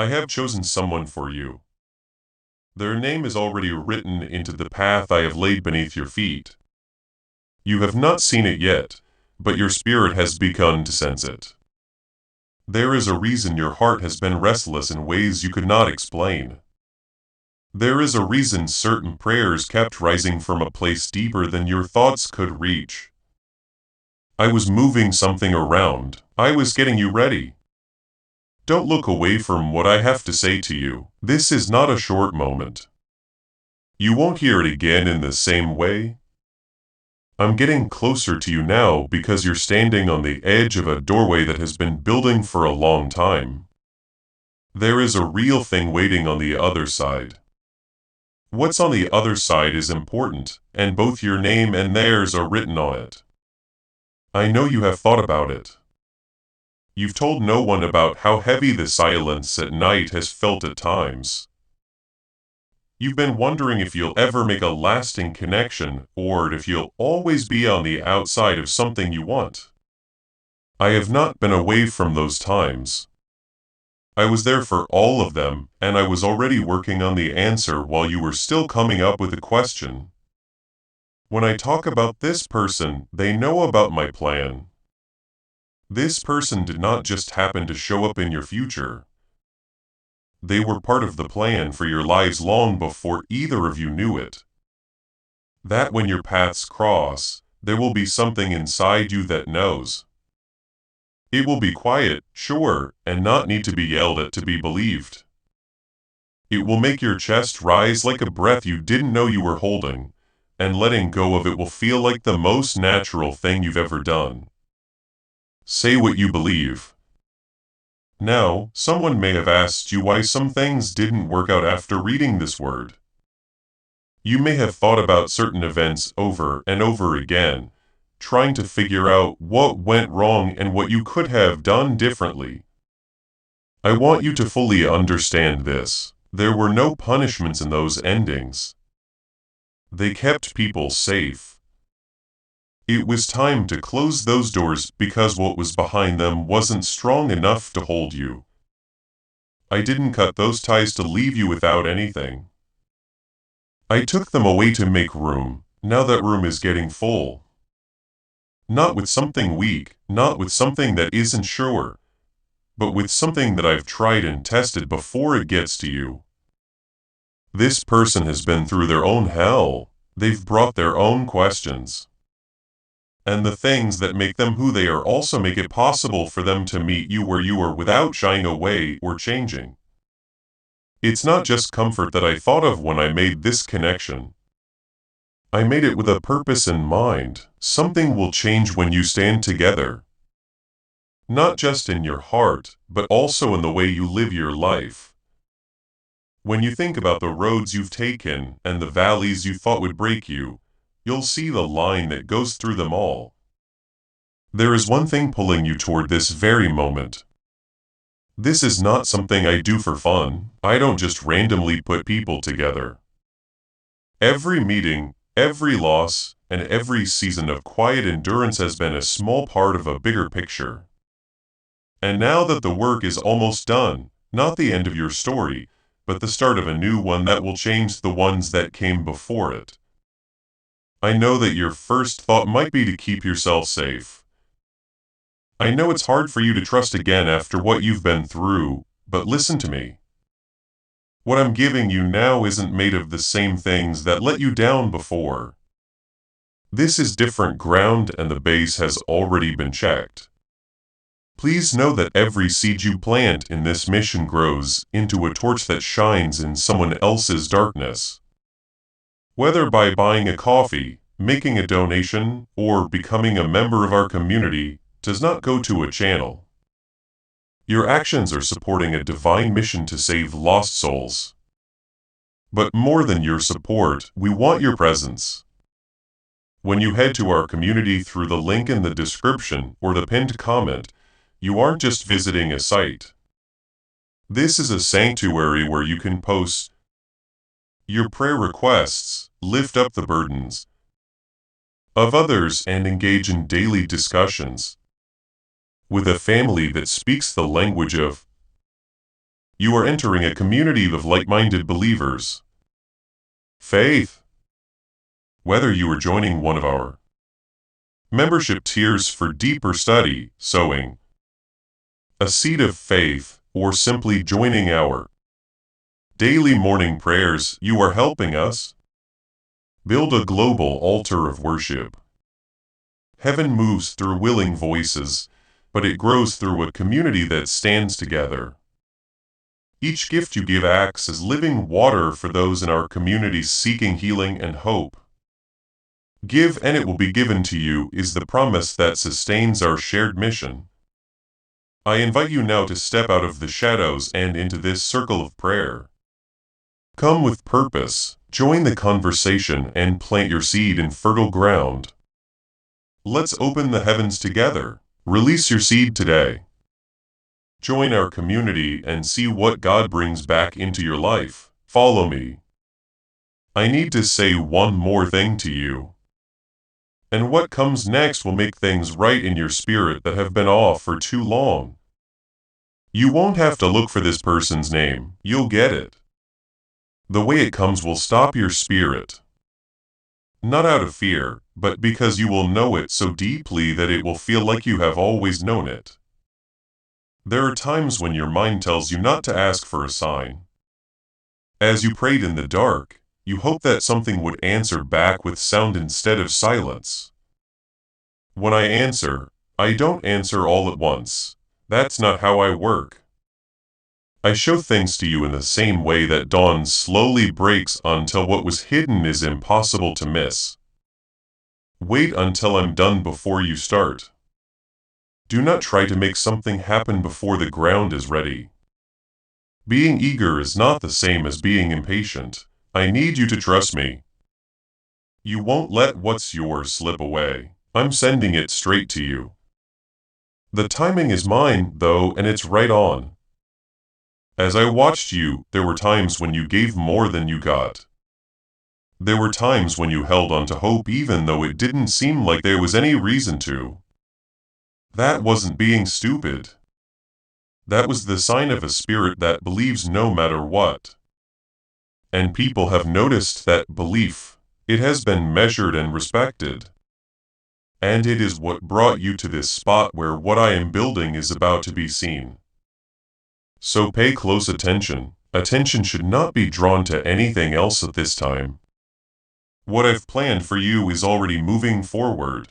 I have chosen someone for you. Their name is already written into the path I have laid beneath your feet. You have not seen it yet, but your spirit has begun to sense it. There is a reason your heart has been restless in ways you could not explain. There is a reason certain prayers kept rising from a place deeper than your thoughts could reach. I was moving something around. I was getting you ready. Don't look away from what I have to say to you. This is not a short moment. You won't hear it again in the same way. I'm getting closer to you now because you're standing on the edge of a doorway that has been building for a long time. There is a real thing waiting on the other side. What's on the other side is important, and both your name and theirs are written on it. I know you have thought about it. You've told no one about how heavy the silence at night has felt at times. You've been wondering if you'll ever make a lasting connection, or if you'll always be on the outside of something you want. I have not been away from those times. I was there for all of them, and I was already working on the answer while you were still coming up with a question. When I talk about this person, they know about my plan. This person did not just happen to show up in your future. They were part of the plan for your lives long before either of you knew it. That when your paths cross, there will be something inside you that knows. It will be quiet, sure, and not need to be yelled at to be believed. It will make your chest rise like a breath you didn't know you were holding, and letting go of it will feel like the most natural thing you've ever done. Say what you believe. Now, someone may have asked you why some things didn't work out after reading this word. You may have thought about certain events over and over again, trying to figure out what went wrong and what you could have done differently. I want you to fully understand this. There were no punishments in those endings. They kept people safe. It was time to close those doors because what was behind them wasn't strong enough to hold you. I didn't cut those ties to leave you without anything. I took them away to make room. Now that room is getting full. Not with something weak, not with something that isn't sure, but with something that I've tried and tested before it gets to you. This person has been through their own hell. They've brought their own questions. And the things that make them who they are also make it possible for them to meet you where you are without shying away or changing. It's not just comfort that I thought of when I made this connection. I made it with a purpose in mind. Something will change when you stand together. Not just in your heart, but also in the way you live your life. When you think about the roads you've taken and the valleys you thought would break you, you'll see the line that goes through them all. There is one thing pulling you toward this very moment. This is not something I do for fun. I don't just randomly put people together. Every meeting, every loss, and every season of quiet endurance has been a small part of a bigger picture. And now that the work is almost done, not the end of your story, but the start of a new one that will change the ones that came before it. I know that your first thought might be to keep yourself safe. I know it's hard for you to trust again after what you've been through, but listen to me. What I'm giving you now isn't made of the same things that let you down before. This is different ground and the base has already been checked. Please know that every seed you plant in this mission grows into a torch that shines in someone else's darkness. Whether by buying a coffee, making a donation, or becoming a member of our community, does not go to a channel. Your actions are supporting a divine mission to save lost souls. But more than your support, we want your presence. When you head to our community through the link in the description or the pinned comment, you aren't just visiting a site. This is a sanctuary where you can post your prayer requests, lift up the burdens of others, and engage in daily discussions with a family that speaks the language of You are entering a community of like-minded believers. Faith. Whether you are joining one of our membership tiers for deeper study, sowing a seed of faith, or simply joining our daily morning prayers, you are helping us build a global altar of worship. Heaven moves through willing voices, but it grows through a community that stands together. Each gift you give acts as living water for those in our community seeking healing and hope. Give and it will be given to you is the promise that sustains our shared mission. I invite you now to step out of the shadows and into this circle of prayer. Come with purpose, join the conversation and plant your seed in fertile ground. Let's open the heavens together. Release your seed today. Join our community and see what God brings back into your life. Follow me. I need to say one more thing to you. And what comes next will make things right in your spirit that have been off for too long. You won't have to look for this person's name, you'll get it. The way it comes will stop your spirit. Not out of fear, but because you will know it so deeply that it will feel like you have always known it. There are times when your mind tells you not to ask for a sign. As you prayed in the dark, you hoped that something would answer back with sound instead of silence. When I answer, I don't answer all at once. That's not how I work. I show things to you in the same way that dawn slowly breaks until what was hidden is impossible to miss. Wait until I'm done before you start. Do not try to make something happen before the ground is ready. Being eager is not the same as being impatient. I need you to trust me. You won't let what's yours slip away. I'm sending it straight to you. The timing is mine, though, and it's right on. As I watched you, there were times when you gave more than you got. There were times when you held on to hope even though it didn't seem like there was any reason to. That wasn't being stupid. That was the sign of a spirit that believes no matter what. And people have noticed that belief. It has been measured and respected. And it is what brought you to this spot where what I am building is about to be seen. So pay close attention. Attention should not be drawn to anything else at this time. What I've planned for you is already moving forward.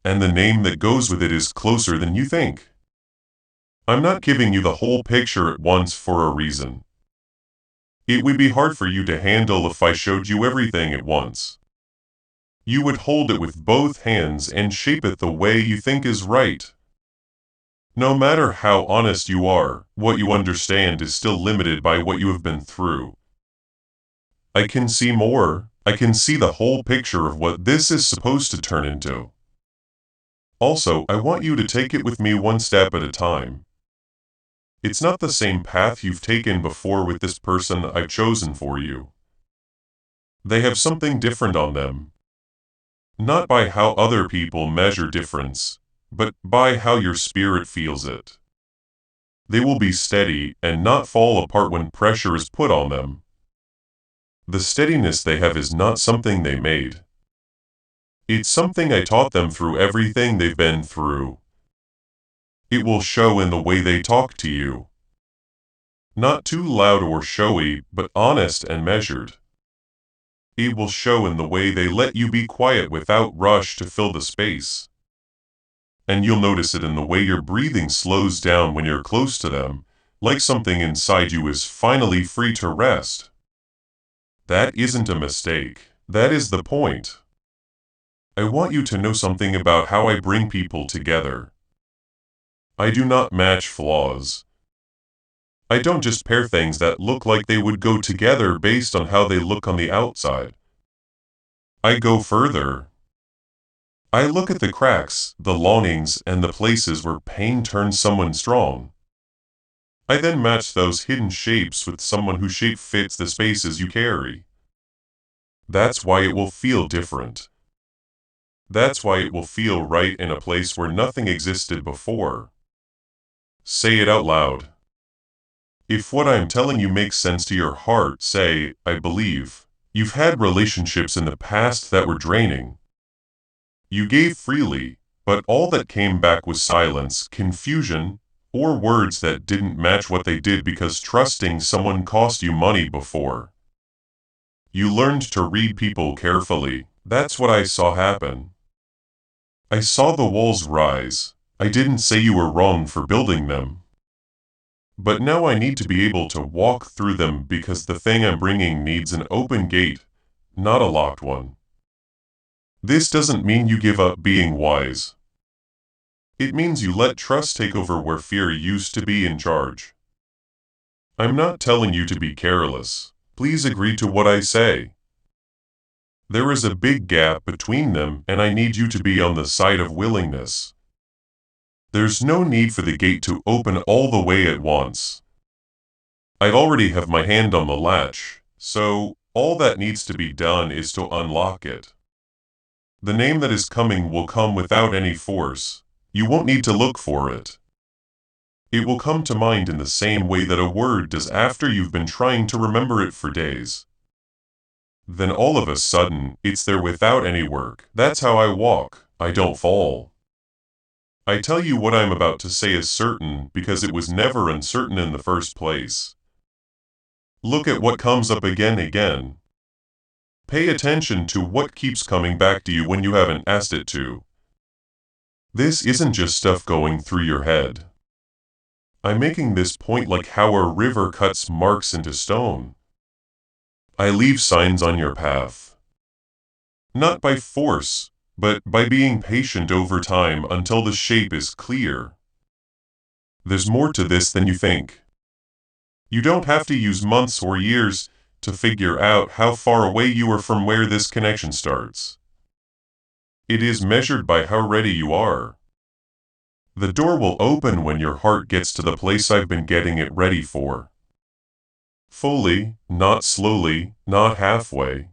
And the name that goes with it is closer than you think. I'm not giving you the whole picture at once for a reason. It would be hard for you to handle if I showed you everything at once. You would hold it with both hands and shape it the way you think is right. No matter how honest you are, what you understand is still limited by what you have been through. I can see more. I can see the whole picture of what this is supposed to turn into. Also, I want you to take it with me one step at a time. It's not the same path you've taken before with this person I've chosen for you. They have something different on them. Not by how other people measure difference, but by how your spirit feels it. They will be steady and not fall apart when pressure is put on them. The steadiness they have is not something they made. It's something I taught them through everything they've been through. It will show in the way they talk to you. Not too loud or showy, but honest and measured. It will show in the way they let you be quiet without rush to fill the space. And you'll notice it in the way your breathing slows down when you're close to them, like something inside you is finally free to rest. That isn't a mistake. That is the point. I want you to know something about how I bring people together. I do not match flaws. I don't just pair things that look like they would go together based on how they look on the outside. I go further. I look at the cracks, the longings, and the places where pain turns someone strong. I then match those hidden shapes with someone whose shape fits the spaces you carry. That's why it will feel different. That's why it will feel right in a place where nothing existed before. Say it out loud. If what I am telling you makes sense to your heart, say, I believe. You've had relationships in the past that were draining. You gave freely, but all that came back was silence, confusion, or words that didn't match what they did because trusting someone cost you money before. You learned to read people carefully. That's what I saw happen. I saw the walls rise. I didn't say you were wrong for building them. But now I need to be able to walk through them because the thing I'm bringing needs an open gate, not a locked one. This doesn't mean you give up being wise. It means you let trust take over where fear used to be in charge. I'm not telling you to be careless. Please agree to what I say. There is a big gap between them, and I need you to be on the side of willingness. There's no need for the gate to open all the way at once. I already have my hand on the latch, so all that needs to be done is to unlock it. The name that is coming will come without any force. You won't need to look for it. It will come to mind in the same way that a word does after you've been trying to remember it for days. Then all of a sudden, it's there without any work. That's how I walk. I don't fall. I tell you what I'm about to say is certain because it was never uncertain in the first place. Look at what comes up again. Pay attention to what keeps coming back to you when you haven't asked it to. This isn't just stuff going through your head. I'm making this point like how a river cuts marks into stone. I leave signs on your path. Not by force, but by being patient over time until the shape is clear. There's more to this than you think. You don't have to use months or years to figure out how far away you are from where this connection starts. It is measured by how ready you are. The door will open when your heart gets to the place I've been getting it ready for. Fully, not slowly, not halfway.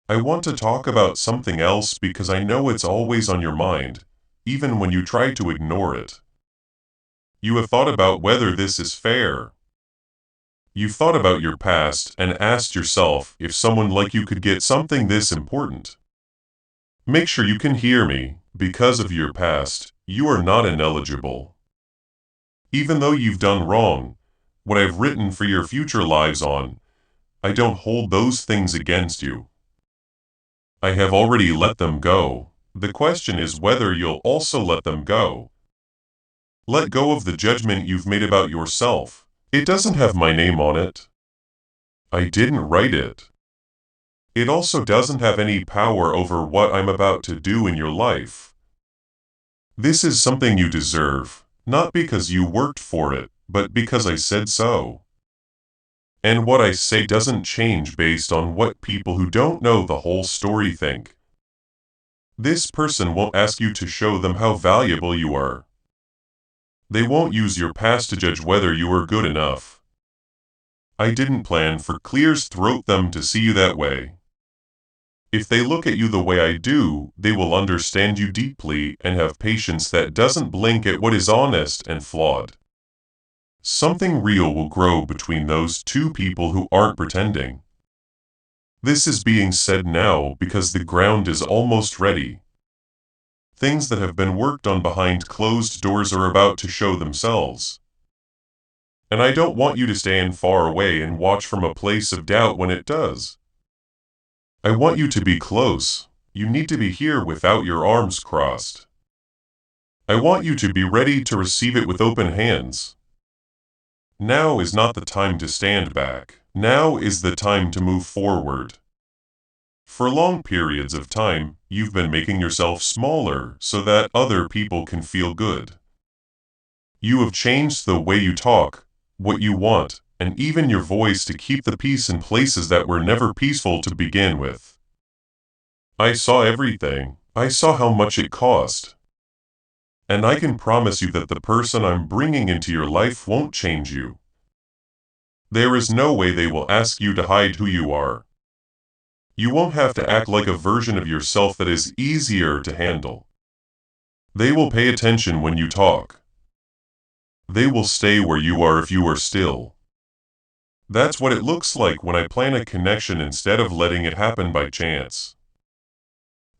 I want to talk about something else because I know it's always on your mind, even when you try to ignore it. You have thought about whether this is fair. You've thought about your past and asked yourself if someone like you could get something this important. Make sure you can hear me. Because of your past, you are not ineligible. Even though you've done wrong, what I've written for your future lives on, I don't hold those things against you. I have already let them go. The question is whether you'll also let them go. Let go of the judgment you've made about yourself. It doesn't have my name on it. I didn't write it. It also doesn't have any power over what I'm about to do in your life. This is something you deserve, not because you worked for it, but because I said so. And what I say doesn't change based on what people who don't know the whole story think. This person won't ask you to show them how valuable you are. They won't use your past to judge whether you are good enough. I didn't plan for clears throat them to see you that way. If they look at you the way I do, they will understand you deeply and have patience that doesn't blink at what is honest and flawed. Something real will grow between those two people who aren't pretending. This is being said now because the ground is almost ready. Things that have been worked on behind closed doors are about to show themselves. And I don't want you to stand far away and watch from a place of doubt when it does. I want you to be close. You need to be here without your arms crossed. I want you to be ready to receive it with open hands. Now is not the time to stand back. Now is the time to move forward. For long periods of time, you've been making yourself smaller so that other people can feel good. You have changed the way you talk, what you want, and even your voice to keep the peace in places that were never peaceful to begin with. I saw everything. I saw how much it cost. And I can promise you that the person I'm bringing into your life won't change you. There is no way they will ask you to hide who you are. You won't have to act like a version of yourself that is easier to handle. They will pay attention when you talk. They will stay where you are if you are still. That's what it looks like when I plan a connection instead of letting it happen by chance.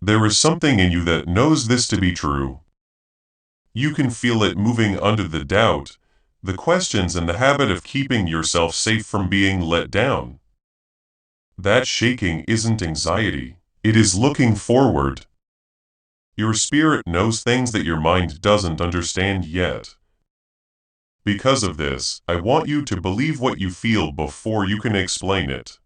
There is something in you that knows this to be true. You can feel it moving under the doubt, the questions, and the habit of keeping yourself safe from being let down. That shaking isn't anxiety, it is looking forward. Your spirit knows things that your mind doesn't understand yet. Because of this, I want you to believe what you feel before you can explain it.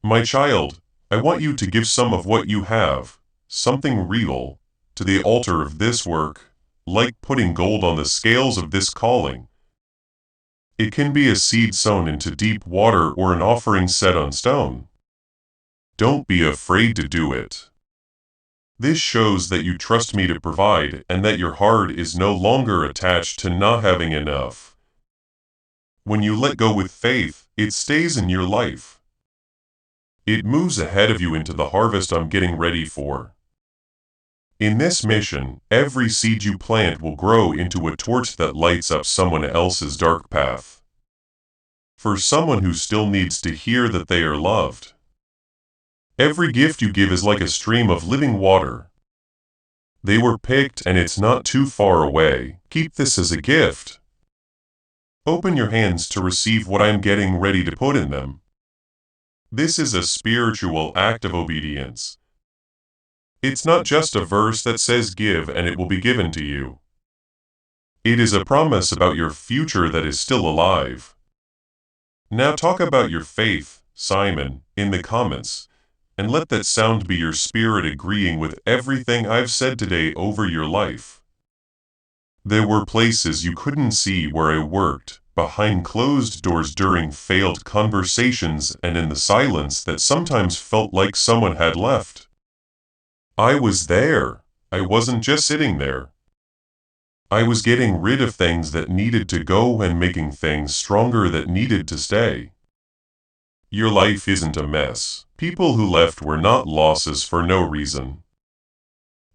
My child, I want you to give some of what you have, something real, to the altar of this work, like putting gold on the scales of this calling. It can be a seed sown into deep water or an offering set on stone. Don't be afraid to do it. This shows that you trust me to provide and that your heart is no longer attached to not having enough. When you let go with faith, it stays in your life. It moves ahead of you into the harvest I'm getting ready for. In this mission, every seed you plant will grow into a torch that lights up someone else's dark path. For someone who still needs to hear that they are loved. Every gift you give is like a stream of living water. They were picked and it's not too far away. Keep this as a gift. Open your hands to receive what I am getting ready to put in them. This is a spiritual act of obedience. It's not just a verse that says give and it will be given to you. It is a promise about your future that is still alive. Now talk about your faith, Simon, in the comments, and let that sound be your spirit agreeing with everything I've said today over your life. There were places you couldn't see where I worked, behind closed doors during failed conversations and in the silence that sometimes felt like someone had left. I was there. I wasn't just sitting there. I was getting rid of things that needed to go and making things stronger that needed to stay. Your life isn't a mess. People who left were not losses for no reason.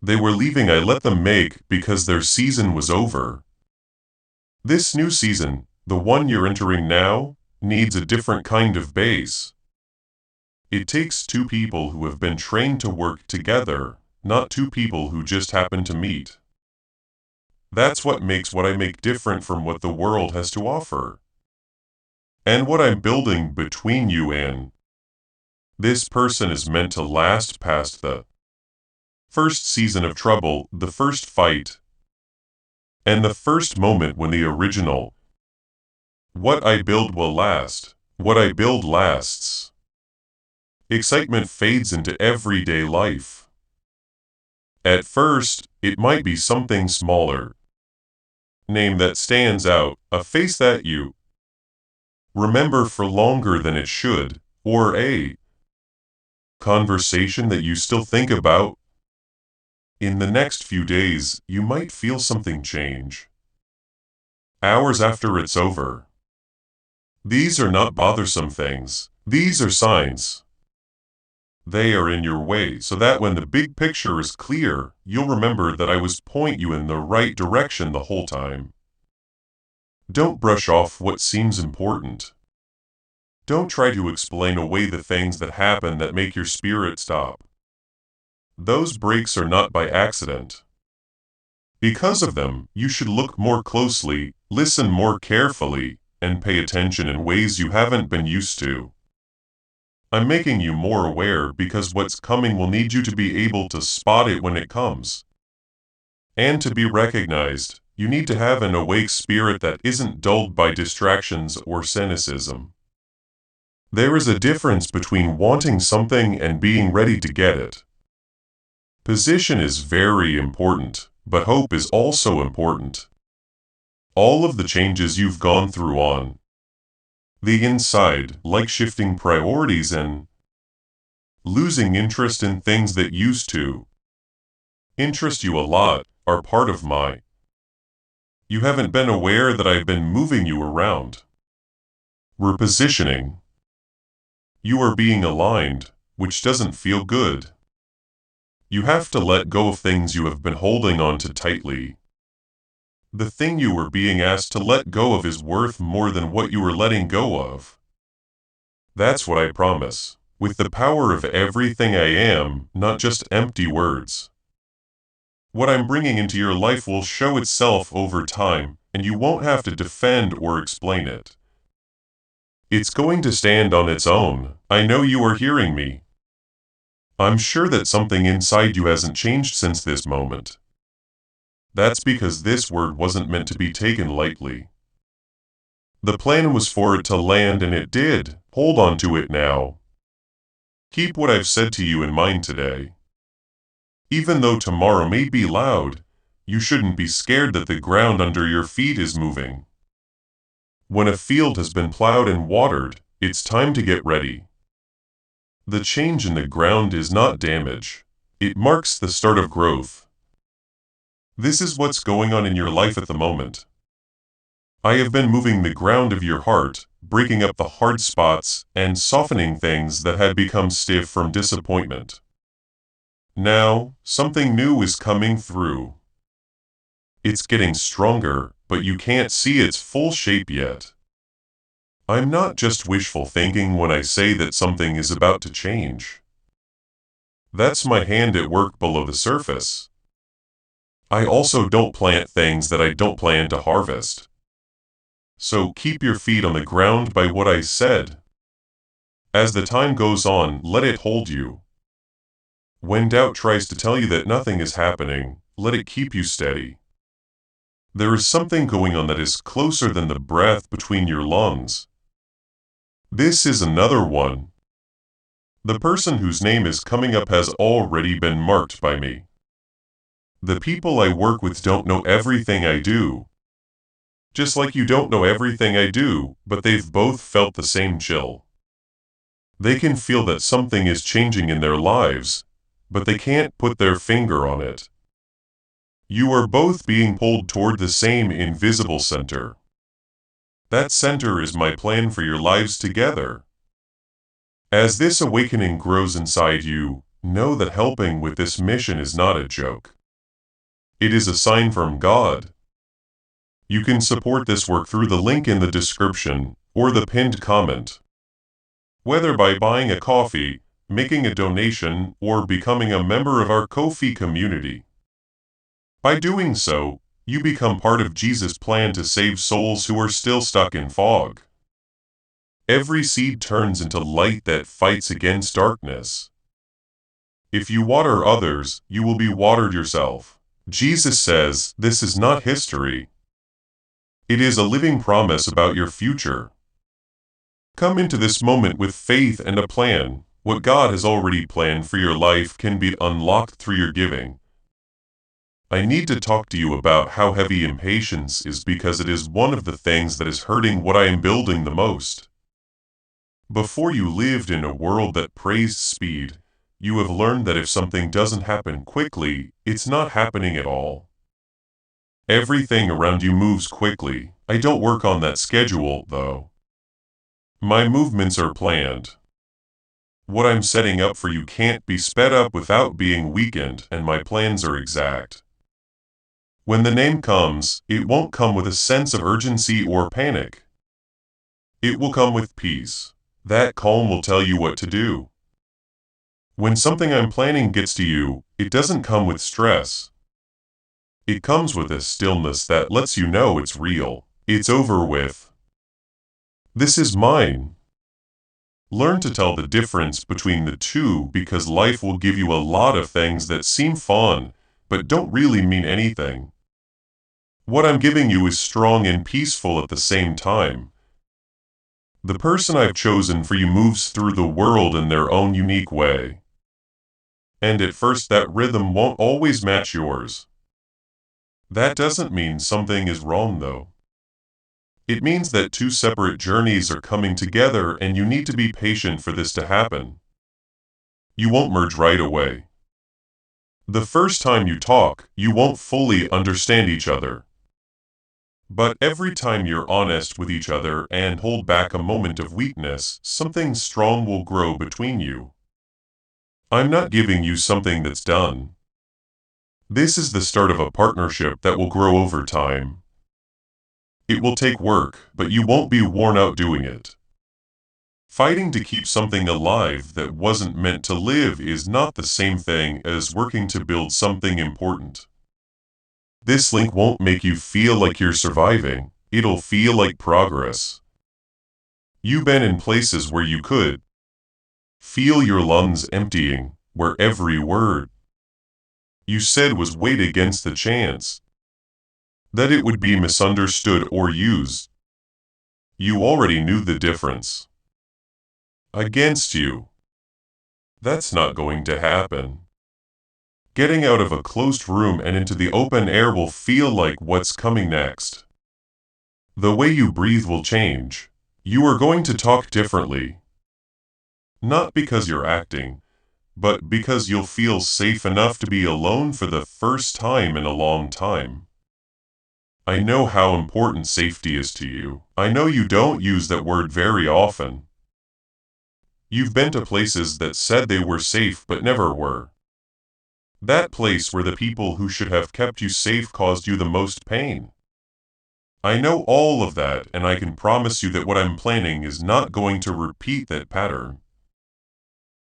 They were leaving I let them make because their season was over. This new season, the one you're entering now, needs a different kind of base. It takes two people who have been trained to work together, not two people who just happen to meet. That's what makes what I make different from what the world has to offer. And what I'm building between you and this person is meant to last past the first season of trouble, the first fight, and the first moment when the original what I build will last. What I build lasts. Excitement fades into everyday life. At first, it might be something smaller. Name that stands out, a face that you remember for longer than it should, or a conversation that you still think about. In the next few days, you might feel something change. Hours after it's over. These are not bothersome things. These are signs. They are in your way so that when the big picture is clear, you'll remember that I was pointing you in the right direction the whole time. Don't brush off what seems important. Don't try to explain away the things that happen that make your spirit stop. Those breaks are not by accident. Because of them, you should look more closely, listen more carefully, and pay attention in ways you haven't been used to. I'm making you more aware because what's coming will need you to be able to spot it when it comes. And to be recognized, you need to have an awake spirit that isn't dulled by distractions or cynicism. There is a difference between wanting something and being ready to get it. Position is very important, but hope is also important. All of the changes you've gone through on the inside, like shifting priorities and losing interest in things that used to interest you a lot, are part of my. You haven't been aware that I've been moving you around. Repositioning. You are being aligned, which doesn't feel good. You have to let go of things you have been holding on to tightly. The thing you were being asked to let go of is worth more than what you were letting go of. That's what I promise. With the power of everything I am, not just empty words. What I'm bringing into your life will show itself over time, and you won't have to defend or explain it. It's going to stand on its own. I know you are hearing me. I'm sure that something inside you hasn't changed since this moment. That's because this word wasn't meant to be taken lightly. The plan was for it to land, and it did. Hold on to it now. Keep what I've said to you in mind today. Even though tomorrow may be loud, you shouldn't be scared that the ground under your feet is moving. When a field has been plowed and watered, it's time to get ready. The change in the ground is not damage. It marks the start of growth. This is what's going on in your life at the moment. I have been moving the ground of your heart, breaking up the hard spots, and softening things that had become stiff from disappointment. Now, something new is coming through. It's getting stronger, but you can't see its full shape yet. I'm not just wishful thinking when I say that something is about to change. That's my hand at work below the surface. I also don't plant things that I don't plan to harvest. So keep your feet on the ground by what I said. As the time goes on, let it hold you. When doubt tries to tell you that nothing is happening, let it keep you steady. There is something going on that is closer than the breath between your lungs. This is another one. The person whose name is coming up has already been marked by me. The people I work with don't know everything I do. Just like you don't know everything I do, but they've both felt the same chill. They can feel that something is changing in their lives, but they can't put their finger on it. You are both being pulled toward the same invisible center. That center is my plan for your lives together. As this awakening grows inside you, know that helping with this mission is not a joke. It is a sign from God. You can support this work through the link in the description or the pinned comment. Whether by buying a coffee, making a donation, or becoming a member of our Ko-fi community. By doing so, you become part of Jesus' plan to save souls who are still stuck in fog. Every seed turns into light that fights against darkness. If you water others, you will be watered yourself. Jesus says, this is not history. It is a living promise about your future. Come into this moment with faith and a plan. What God has already planned for your life can be unlocked through your giving. I need to talk to you about how heavy impatience is because it is one of the things that is hurting what I am building the most. Before you lived in a world that praised speed, you have learned that if something doesn't happen quickly, it's not happening at all. Everything around you moves quickly. I don't work on that schedule, though. My movements are planned. What I'm setting up for you can't be sped up without being weakened, and my plans are exact. When the name comes, it won't come with a sense of urgency or panic. It will come with peace. That calm will tell you what to do. When something I'm planning gets to you, it doesn't come with stress. It comes with a stillness that lets you know it's real. It's over with. This is mine. Learn to tell the difference between the two because life will give you a lot of things that seem fun, but don't really mean anything. What I'm giving you is strong and peaceful at the same time. The person I've chosen for you moves through the world in their own unique way. And at first that rhythm won't always match yours. That doesn't mean something is wrong though. It means that two separate journeys are coming together and you need to be patient for this to happen. You won't merge right away. The first time you talk, you won't fully understand each other. But every time you're honest with each other and hold back a moment of weakness, something strong will grow between you. I'm not giving you something that's done. This is the start of a partnership that will grow over time. It will take work, but you won't be worn out doing it. Fighting to keep something alive that wasn't meant to live is not the same thing as working to build something important. This link won't make you feel like you're surviving, it'll feel like progress. You've been in places where you could feel your lungs emptying, where every word you said was weighed against the chance that it would be misunderstood or used. You already knew the difference. Against you. That's not going to happen. Getting out of a closed room and into the open air will feel like what's coming next. The way you breathe will change. You are going to talk differently. Not because you're acting, but because you'll feel safe enough to be alone for the first time in a long time. I know how important safety is to you. I know you don't use that word very often. You've been to places that said they were safe but never were. That place where the people who should have kept you safe caused you the most pain. I know all of that, and I can promise you that what I'm planning is not going to repeat that pattern.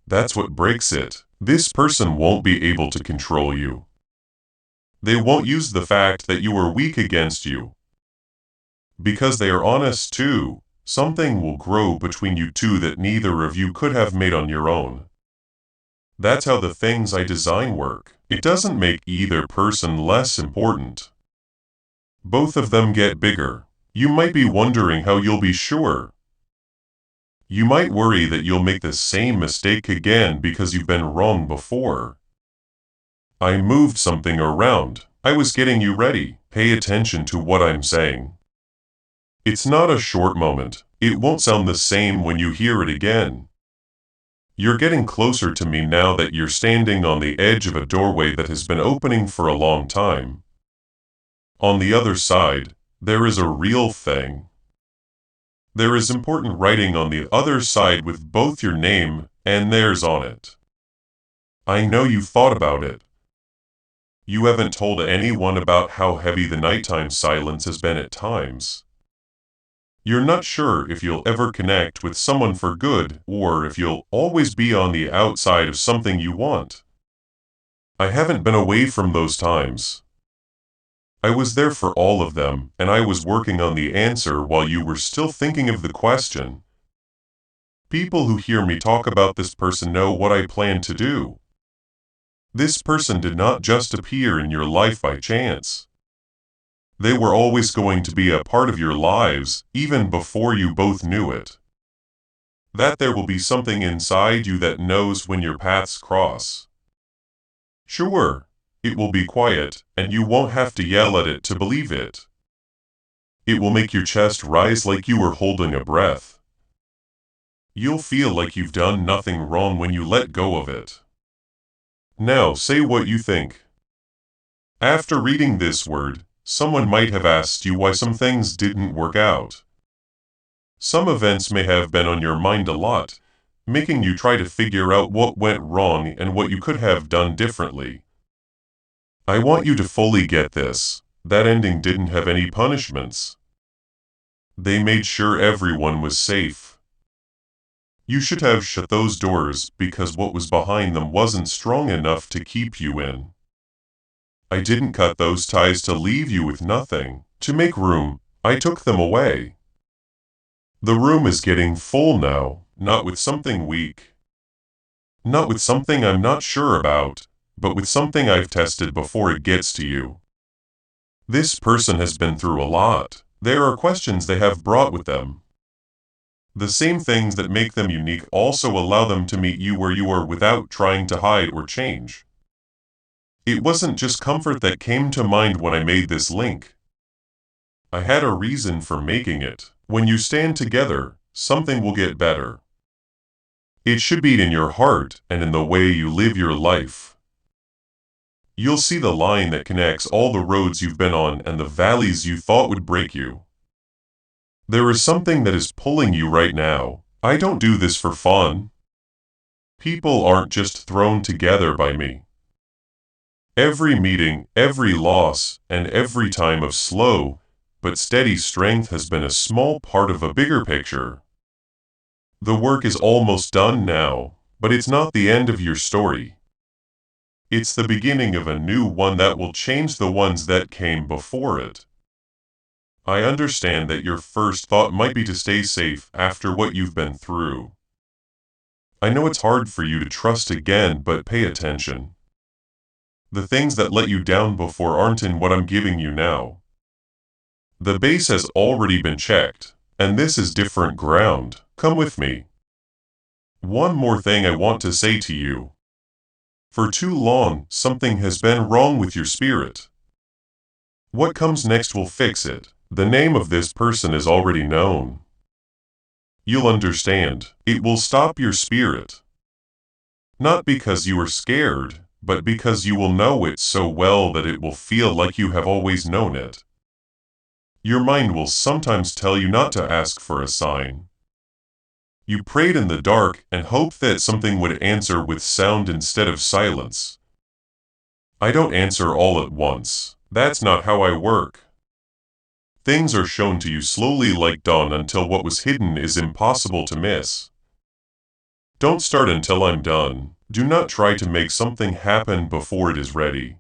That's what breaks it. This person won't be able to control you. They won't use the fact that you are weak against you. Because they are honest too, something will grow between you two that neither of you could have made on your own. That's how the things I design work. It doesn't make either person less important. Both of them get bigger. You might be wondering how you'll be sure. You might worry that you'll make the same mistake again because you've been wrong before. I moved something around. I was getting you ready. Pay attention to what I'm saying. It's not a short moment. It won't sound the same when you hear it again. You're getting closer to me now that you're standing on the edge of a doorway that has been opening for a long time. On the other side, there is a real thing. There is important writing on the other side with both your name and theirs on it. I know you've thought about it. You haven't told anyone about how heavy the nighttime silence has been at times. You're not sure if you'll ever connect with someone for good or if you'll always be on the outside of something you want. I haven't been away from those times. I was there for all of them, and I was working on the answer while you were still thinking of the question. People who hear me talk about this person know what I plan to do. This person did not just appear in your life by chance. They were always going to be a part of your lives, even before you both knew it. That there will be something inside you that knows when your paths cross. Sure, it will be quiet, and you won't have to yell at it to believe it. It will make your chest rise like you were holding a breath. You'll feel like you've done nothing wrong when you let go of it. Now say what you think. After reading this word, someone might have asked you why some things didn't work out. Some events may have been on your mind a lot, making you try to figure out what went wrong and what you could have done differently. I want you to fully get this. That ending didn't have any punishments. They made sure everyone was safe. You should have shut those doors because what was behind them wasn't strong enough to keep you in. I didn't cut those ties to leave you with nothing. To make room, I took them away. The room is getting full now, not with something weak. Not with something I'm not sure about, but with something I've tested before it gets to you. This person has been through a lot. There are questions they have brought with them. The same things that make them unique also allow them to meet you where you are without trying to hide or change. It wasn't just comfort that came to mind when I made this link. I had a reason for making it. When you stand together, something will get better. It should be in your heart and in the way you live your life. You'll see the line that connects all the roads you've been on and the valleys you thought would break you. There is something that is pulling you right now. I don't do this for fun. People aren't just thrown together by me. Every meeting, every loss, and every time of slow, but steady strength has been a small part of a bigger picture. The work is almost done now, but it's not the end of your story. It's the beginning of a new one that will change the ones that came before it. I understand that your first thought might be to stay safe after what you've been through. I know it's hard for you to trust again, but pay attention. The things that let you down before aren't in what I'm giving you now. The base has already been checked, and this is different ground. Come with me. One more thing I want to say to you. For too long, something has been wrong with your spirit. What comes next will fix it. The name of this person is already known. You'll understand. It will stop your spirit. Not because you are scared, but because you will know it so well that it will feel like you have always known it. Your mind will sometimes tell you not to ask for a sign. You prayed in the dark and hoped that something would answer with sound instead of silence. I don't answer all at once. That's not how I work. Things are shown to you slowly like dawn until what was hidden is impossible to miss. Don't start until I'm done. Do not try to make something happen before it is ready.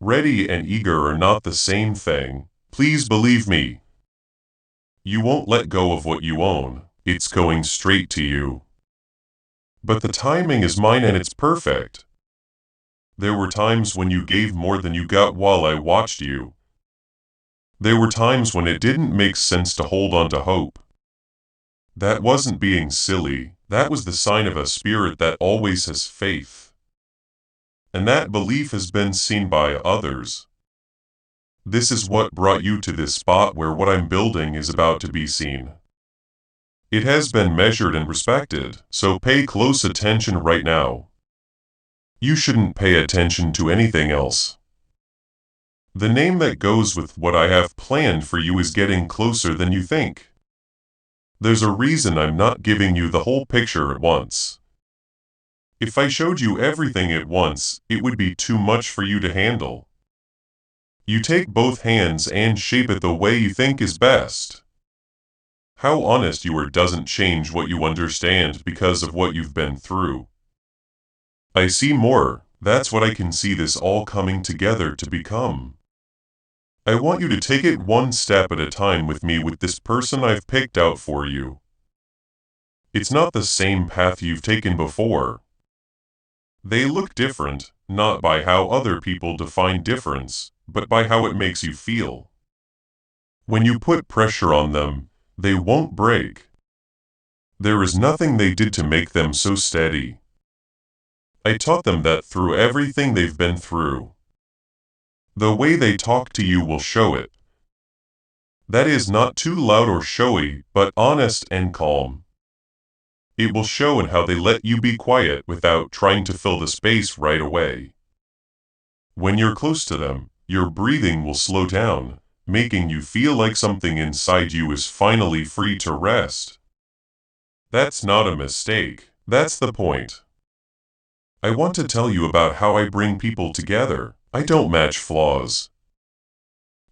Ready and eager are not the same thing. Please believe me. You won't let go of what you own. It's going straight to you. But the timing is mine and it's perfect. There were times when you gave more than you got while I watched you. There were times when it didn't make sense to hold on to hope. That wasn't being silly, that was the sign of a spirit that always has faith. And that belief has been seen by others. This is what brought you to this spot where what I'm building is about to be seen. It has been measured and respected, so pay close attention right now. You shouldn't pay attention to anything else. The name that goes with what I have planned for you is getting closer than you think. There's a reason I'm not giving you the whole picture at once. If I showed you everything at once, it would be too much for you to handle. You take both hands and shape it the way you think is best. How honest you are doesn't change what you understand because of what you've been through. I see more. That's what I can see this all coming together to become. I want you to take it one step at a time with me with this person I've picked out for you. It's not the same path you've taken before. They look different, not by how other people define difference, but by how it makes you feel. When you put pressure on them, they won't break. There is nothing they did to make them so steady. I taught them that through everything they've been through. The way they talk to you will show it. That is not too loud or showy, but honest and calm. It will show in how they let you be quiet without trying to fill the space right away. When you're close to them, your breathing will slow down, making you feel like something inside you is finally free to rest. That's not a mistake, that's the point. I want to tell you about how I bring people together. I don't match flaws.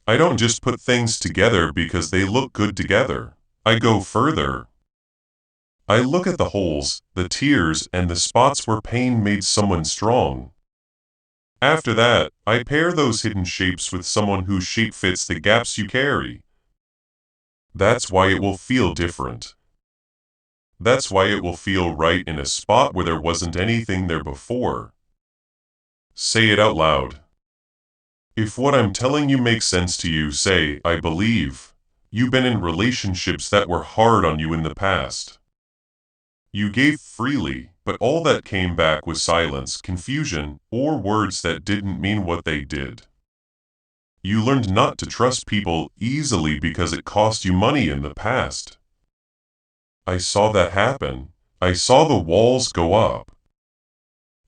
I don't just put things together because they look good together. I go further. I look at the holes, the tears, and the spots where pain made someone strong. After that, I pair those hidden shapes with someone whose shape fits the gaps you carry. That's why it will feel different. That's why it will feel right in a spot where there wasn't anything there before. Say it out loud. If what I'm telling you makes sense to you, say, I believe. You've been in relationships that were hard on you in the past. You gave freely, but all that came back was silence, confusion, or words that didn't mean what they did. You learned not to trust people easily because it cost you money in the past. I saw that happen. I saw the walls go up.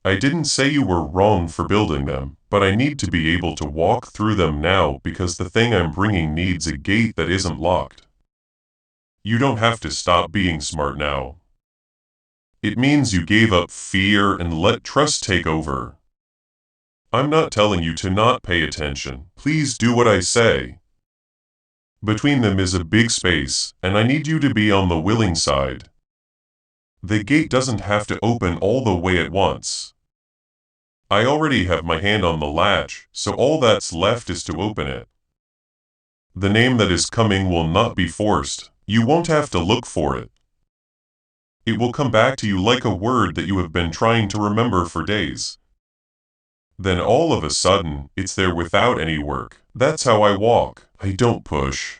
I didn't say you were wrong for building them, but I need to be able to walk through them now because the thing I'm bringing needs a gate that isn't locked. You don't have to stop being smart now. It means you gave up fear and let trust take over. I'm not telling you to not pay attention. Please do what I say. Between them is a big space, and I need you to be on the willing side. The gate doesn't have to open all the way at once. I already have my hand on the latch, so all that's left is to open it. The name that is coming will not be forced. You won't have to look for it. It will come back to you like a word that you have been trying to remember for days. Then all of a sudden, it's there without any work. That's how I walk. I don't push.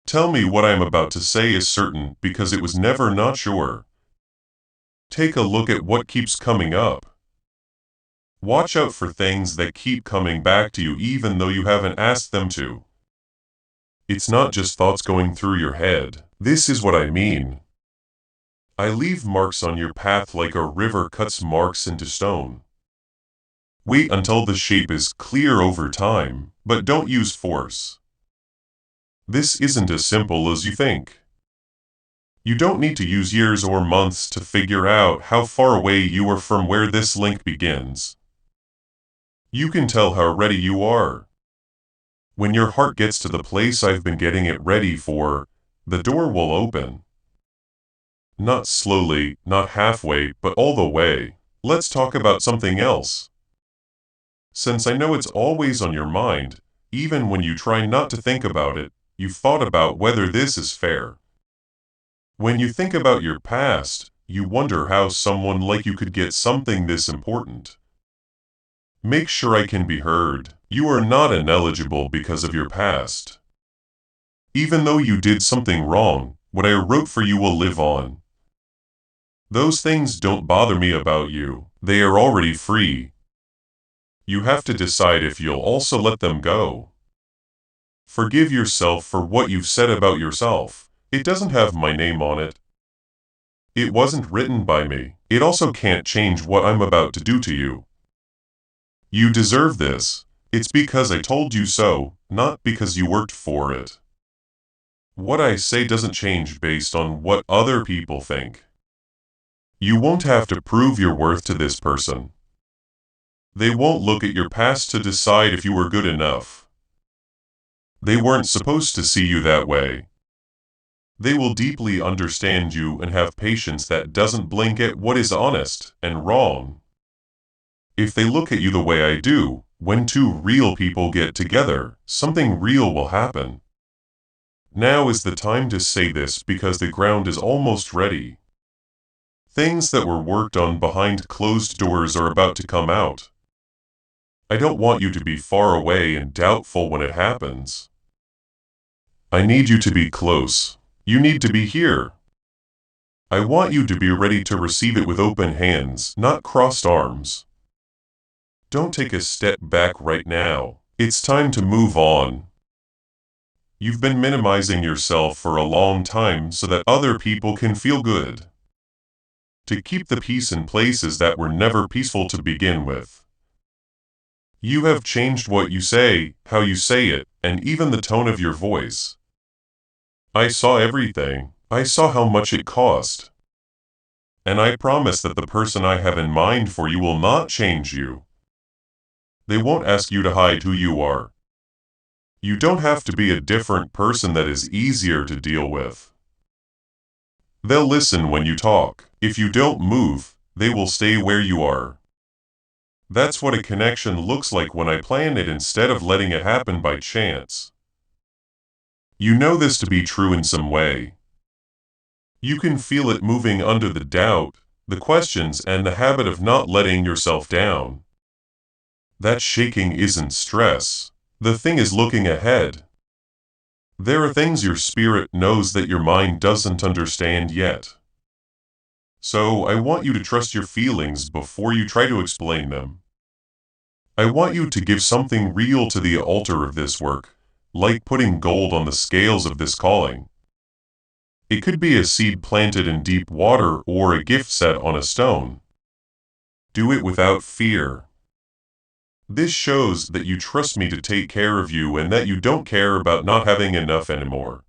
Tell me what I'm about to say is certain because it was never not sure. Take a look at what keeps coming up. Watch out for things that keep coming back to you even though you haven't asked them to. It's not just thoughts going through your head. This is what I mean. I leave marks on your path like a river cuts marks into stone. Wait until the shape is clear over time, but don't use force. This isn't as simple as you think. You don't need to use years or months to figure out how far away you are from where this link begins. You can tell how ready you are. When your heart gets to the place I've been getting it ready for, the door will open. Not slowly, not halfway, but all the way. Let's talk about something else. Since I know it's always on your mind, even when you try not to think about it, you've thought about whether this is fair. When you think about your past, you wonder how someone like you could get something this important. Make sure I can be heard. You are not ineligible because of your past. Even though you did something wrong, what I wrote for you will live on. Those things don't bother me about you. They are already free. You have to decide if you'll also let them go. Forgive yourself for what you've said about yourself. It doesn't have my name on it. It wasn't written by me. It also can't change what I'm about to do to you. You deserve this. It's because I told you so, not because you worked for it. What I say doesn't change based on what other people think. You won't have to prove your worth to this person. They won't look at your past to decide if you were good enough. They weren't supposed to see you that way. They will deeply understand you and have patience that doesn't blink at what is honest and wrong. If they look at you the way I do, when two real people get together, something real will happen. Now is the time to say this because the ground is almost ready. Things that were worked on behind closed doors are about to come out. I don't want you to be far away and doubtful when it happens. I need you to be close. You need to be here. I want you to be ready to receive it with open hands, not crossed arms. Don't take a step back right now. It's time to move on. You've been minimizing yourself for a long time so that other people can feel good. To keep the peace in places that were never peaceful to begin with. You have changed what you say, how you say it, and even the tone of your voice. I saw everything. I saw how much it cost. And I promise that the person I have in mind for you will not change you. They won't ask you to hide who you are. You don't have to be a different person that is easier to deal with. They'll listen when you talk. If you don't move, they will stay where you are. That's what a connection looks like when I plan it instead of letting it happen by chance. You know this to be true in some way. You can feel it moving under the doubt, the questions, and the habit of not letting yourself down. That shaking isn't stress. The thing is looking ahead. There are things your spirit knows that your mind doesn't understand yet. So I want you to trust your feelings before you try to explain them. I want you to give something real to the altar of this work, like putting gold on the scales of this calling. It could be a seed planted in deep water or a gift set on a stone. Do it without fear. This shows that you trust me to take care of you and that you don't care about not having enough anymore.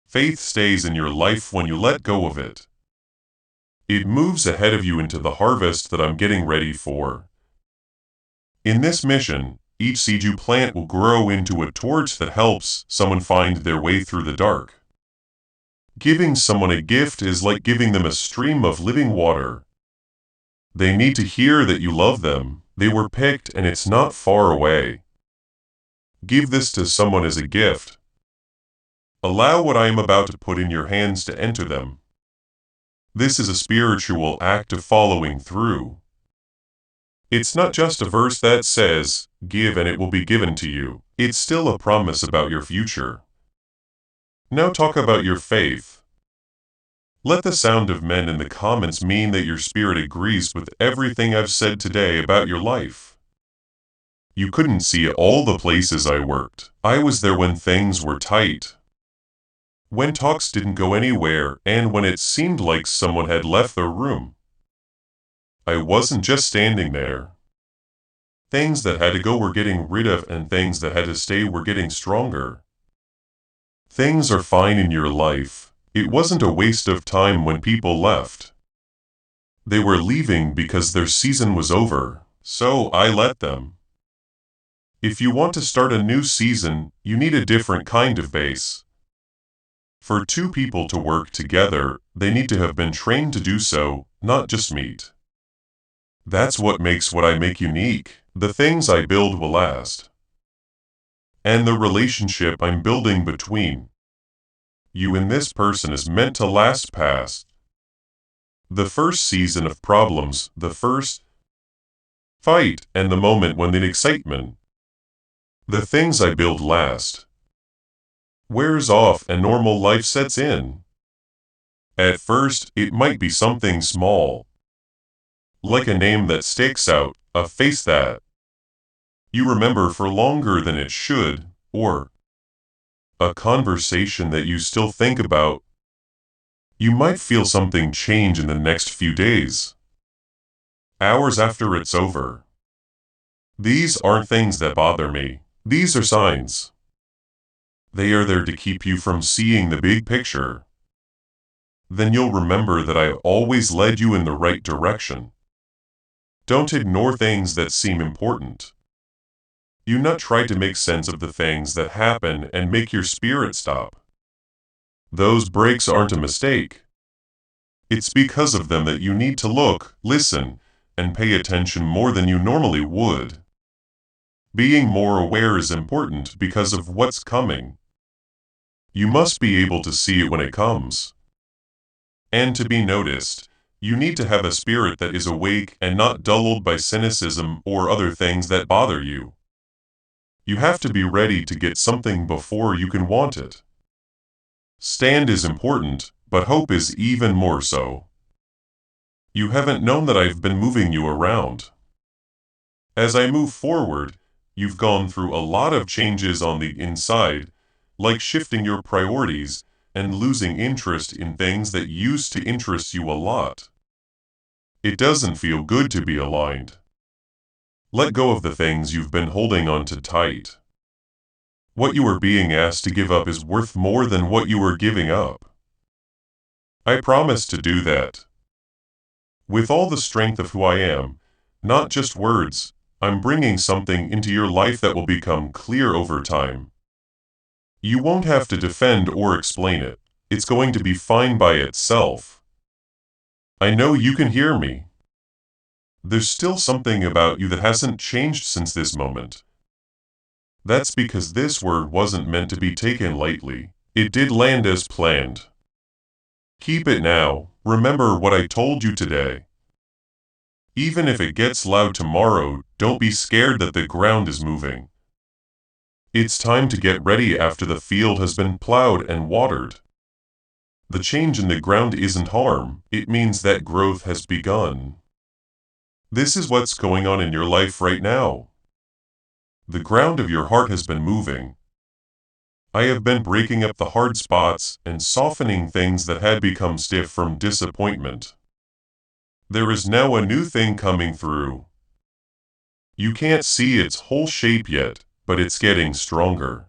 Faith stays in your life when you let go of it. It moves ahead of you into the harvest that I'm getting ready for. In this mission, each seed you plant will grow into a torch that helps someone find their way through the dark. Giving someone a gift is like giving them a stream of living water. They need to hear that you love them, they were picked and it's not far away. Give this to someone as a gift. Allow what I am about to put in your hands to enter them. This is a spiritual act of following through. It's not just a verse that says, "Give and it will be given to you." It's still a promise about your future. Now talk about your faith. Let the sound of men in the comments mean that your spirit agrees with everything I've said today about your life. You couldn't see all the places I worked. I was there when things were tight, when talks didn't go anywhere, and when it seemed like someone had left the room. I wasn't just standing there. Things that had to go were getting rid of, and things that had to stay were getting stronger. Things are fine in your life. It wasn't a waste of time when people left. They were leaving because their season was over, so I let them. If you want to start a new season, you need a different kind of base. For two people to work together, they need to have been trained to do so, not just meet. That's what makes what I make unique. The things I build will last. And the relationship I'm building between you and this person is meant to last past the first season of problems, the first fight, and the moment when the excitement. The things I build last. Wears off and normal life sets in. At first, it might be something small, like a name that sticks out, a face that you remember for longer than it should, or a conversation that you still think about. You might feel something change in the next few days, hours after it's over. These aren't things that bother me. These are signs. They are there to keep you from seeing the big picture. Then you'll remember that I always led you in the right direction. Don't ignore things that seem important. You not try to make sense of the things that happen and make your spirit stop. Those breaks aren't a mistake. It's because of them that you need to look, listen, and pay attention more than you normally would. Being more aware is important because of what's coming. You must be able to see it when it comes. And to be noticed, you need to have a spirit that is awake and not dulled by cynicism or other things that bother you. You have to be ready to get something before you can want it. Stand is important, but hope is even more so. You haven't known that I've been moving you around. As I move forward, you've gone through a lot of changes on the inside, like shifting your priorities and losing interest in things that used to interest you a lot. It doesn't feel good to be aligned. Let go of the things you've been holding on to tight. What you are being asked to give up is worth more than what you are giving up. I promise to do that. With all the strength of who I am, not just words, I'm bringing something into your life that will become clear over time. You won't have to defend or explain it. It's going to be fine by itself. I know you can hear me. There's still something about you that hasn't changed since this moment. That's because this word wasn't meant to be taken lightly. It did land as planned. Keep it now. Remember what I told you today. Even if it gets loud tomorrow, don't be scared that the ground is moving. It's time to get ready after the field has been plowed and watered. The change in the ground isn't harm, it means that growth has begun. This is what's going on in your life right now. The ground of your heart has been moving. I have been breaking up the hard spots and softening things that had become stiff from disappointment. There is now a new thing coming through. You can't see its whole shape yet, but it's getting stronger.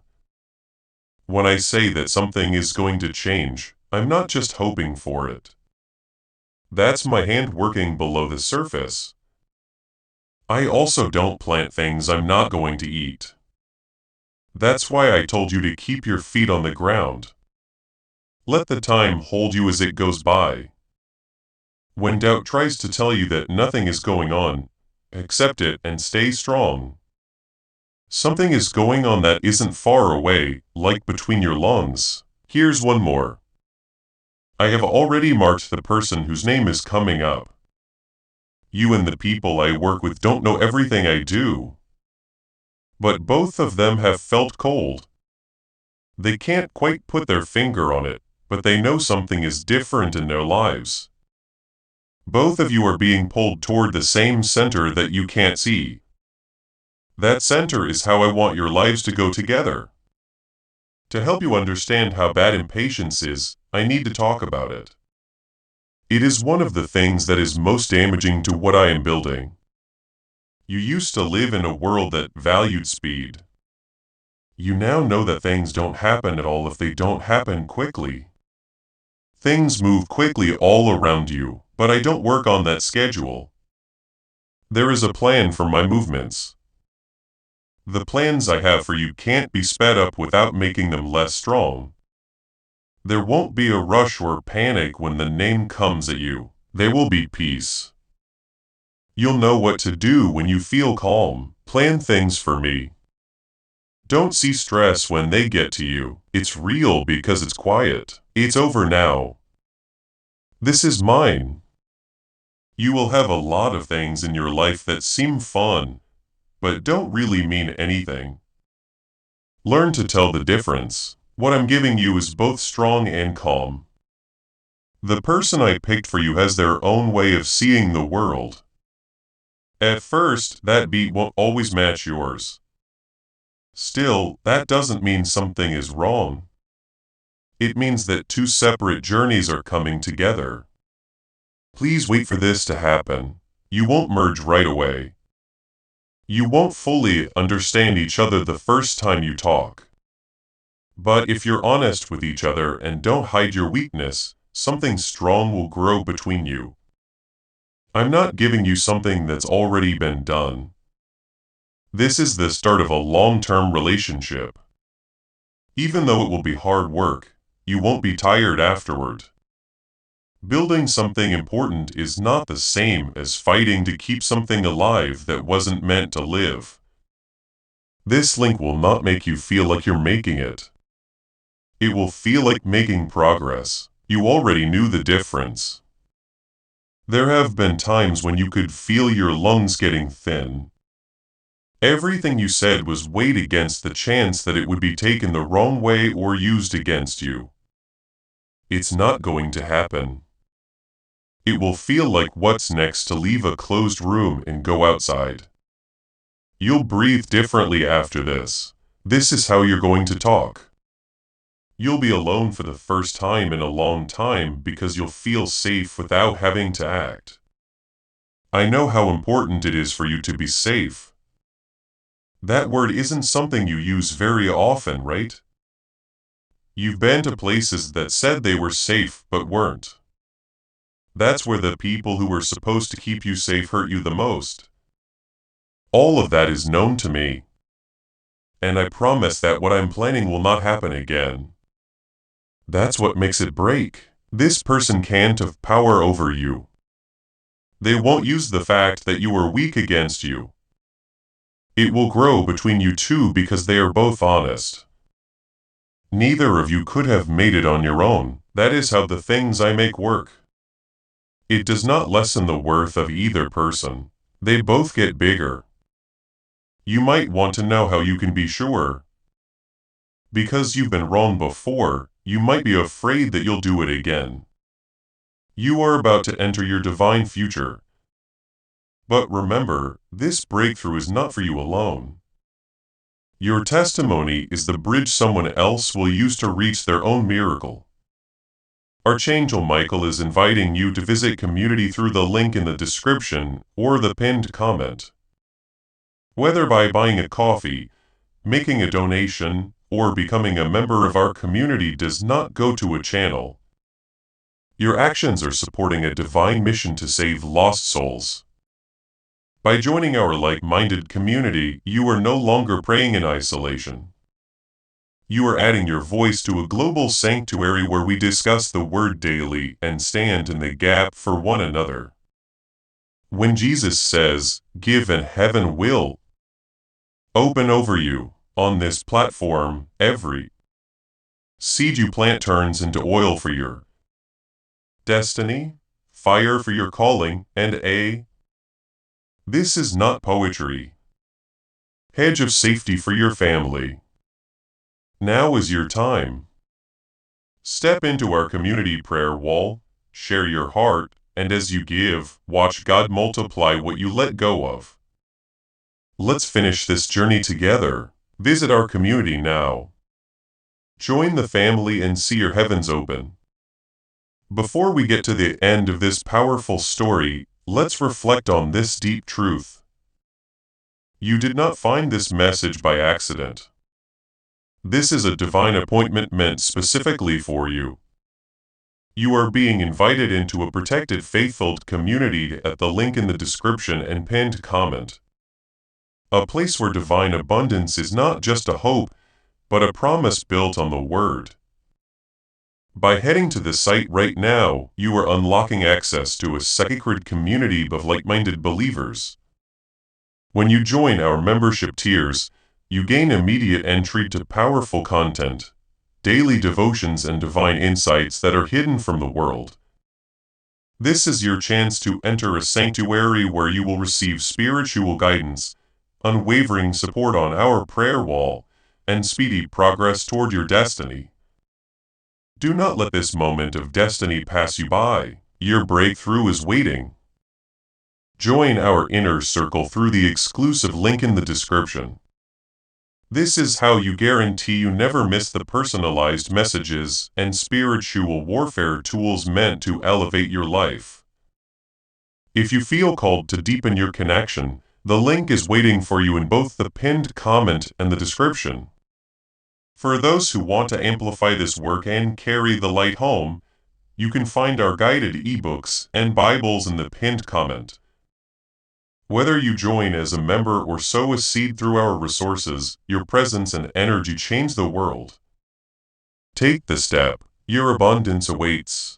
When I say that something is going to change, I'm not just hoping for it. That's my hand working below the surface. I also don't plant things I'm not going to eat. That's why I told you to keep your feet on the ground. Let the time hold you as it goes by. When doubt tries to tell you that nothing is going on, accept it and stay strong. Something is going on that isn't far away, like between your lungs. Here's one more. I have already marked the person whose name is coming up. You and the people I work with don't know everything I do. But both of them have felt cold. They can't quite put their finger on it, but they know something is different in their lives. Both of you are being pulled toward the same center that you can't see. That center is how I want your lives to go together. To help you understand how bad impatience is, I need to talk about it. It is one of the things that is most damaging to what I am building. You used to live in a world that valued speed. You now know that things don't happen at all if they don't happen quickly. Things move quickly all around you, but I don't work on that schedule. There is a plan for my movements. The plans I have for you can't be sped up without making them less strong. There won't be a rush or panic when the name comes at you. There will be peace. You'll know what to do when you feel calm. Plan things for me. Don't see stress when they get to you. It's real because it's quiet. It's over now. This is mine. You will have a lot of things in your life that seem fun, but don't really mean anything. Learn to tell the difference. What I'm giving you is both strong and calm. The person I picked for you has their own way of seeing the world. At first, that beat won't always match yours. Still, that doesn't mean something is wrong. It means that two separate journeys are coming together. Please wait for this to happen. You won't merge right away. You won't fully understand each other the first time you talk. But if you're honest with each other and don't hide your weakness, something strong will grow between you. I'm not giving you something that's already been done. This is the start of a long-term relationship. Even though it will be hard work, you won't be tired afterward. Building something important is not the same as fighting to keep something alive that wasn't meant to live. This link will not make you feel like you're making it. It will feel like making progress. You already knew the difference. There have been times when you could feel your lungs getting thin. Everything you said was weighed against the chance that it would be taken the wrong way or used against you. It's not going to happen. It will feel like what's next to leave a closed room and go outside. You'll breathe differently after this. This is how you're going to talk. You'll be alone for the first time in a long time because you'll feel safe without having to act. I know how important it is for you to be safe. That word isn't something you use very often, right? You've been to places that said they were safe but weren't. That's where the people who were supposed to keep you safe hurt you the most. All of that is known to me. And I promise that what I'm planning will not happen again. That's what makes it break. This person can't have power over you. They won't use the fact that you are weak against you. It will grow between you two because they are both honest. Neither of you could have made it on your own. That is how the things I make work. It does not lessen the worth of either person. They both get bigger. You might want to know how you can be sure. Because you've been wrong before, you might be afraid that you'll do it again. You are about to enter your divine future. But remember, this breakthrough is not for you alone. Your testimony is the bridge someone else will use to reach their own miracle. Archangel Michael is inviting you to visit community through the link in the description or the pinned comment. Whether by buying a coffee, making a donation, or becoming a member of our community does not go to a channel. Your actions are supporting a divine mission to save lost souls. By joining our like-minded community, you are no longer praying in isolation. You are adding your voice to a global sanctuary where we discuss the Word daily and stand in the gap for one another. When Jesus says, "Give and heaven will open over you," on this platform, every seed you plant turns into oil for your destiny, fire for your calling, and this is not poetry. Hedge of safety for your family. Now is your time. Step into our community prayer wall, share your heart, and as you give, watch God multiply what you let go of. Let's finish this journey together. Visit our community now. Join the family and see your heavens open. Before we get to the end of this powerful story, let's reflect on this deep truth. You did not find this message by accident. This is a divine appointment meant specifically for you. You are being invited into a protected, faith-filled community at the link in the description and pinned comment. A place where divine abundance is not just a hope, but a promise built on the Word. By heading to the site right now, you are unlocking access to a sacred community of like-minded believers. When you join our membership tiers, you gain immediate entry to powerful content, daily devotions and divine insights that are hidden from the world. This is your chance to enter a sanctuary where you will receive spiritual guidance, unwavering support on our prayer wall, and speedy progress toward your destiny. Do not let this moment of destiny pass you by. Your breakthrough is waiting. Join our inner circle through the exclusive link in the description. This is how you guarantee you never miss the personalized messages and spiritual warfare tools meant to elevate your life. If you feel called to deepen your connection, the link is waiting for you in both the pinned comment and the description. For those who want to amplify this work and carry the light home, you can find our guided ebooks and Bibles in the pinned comment. Whether you join as a member or sow a seed through our resources, your presence and energy change the world. Take the step. Your abundance awaits.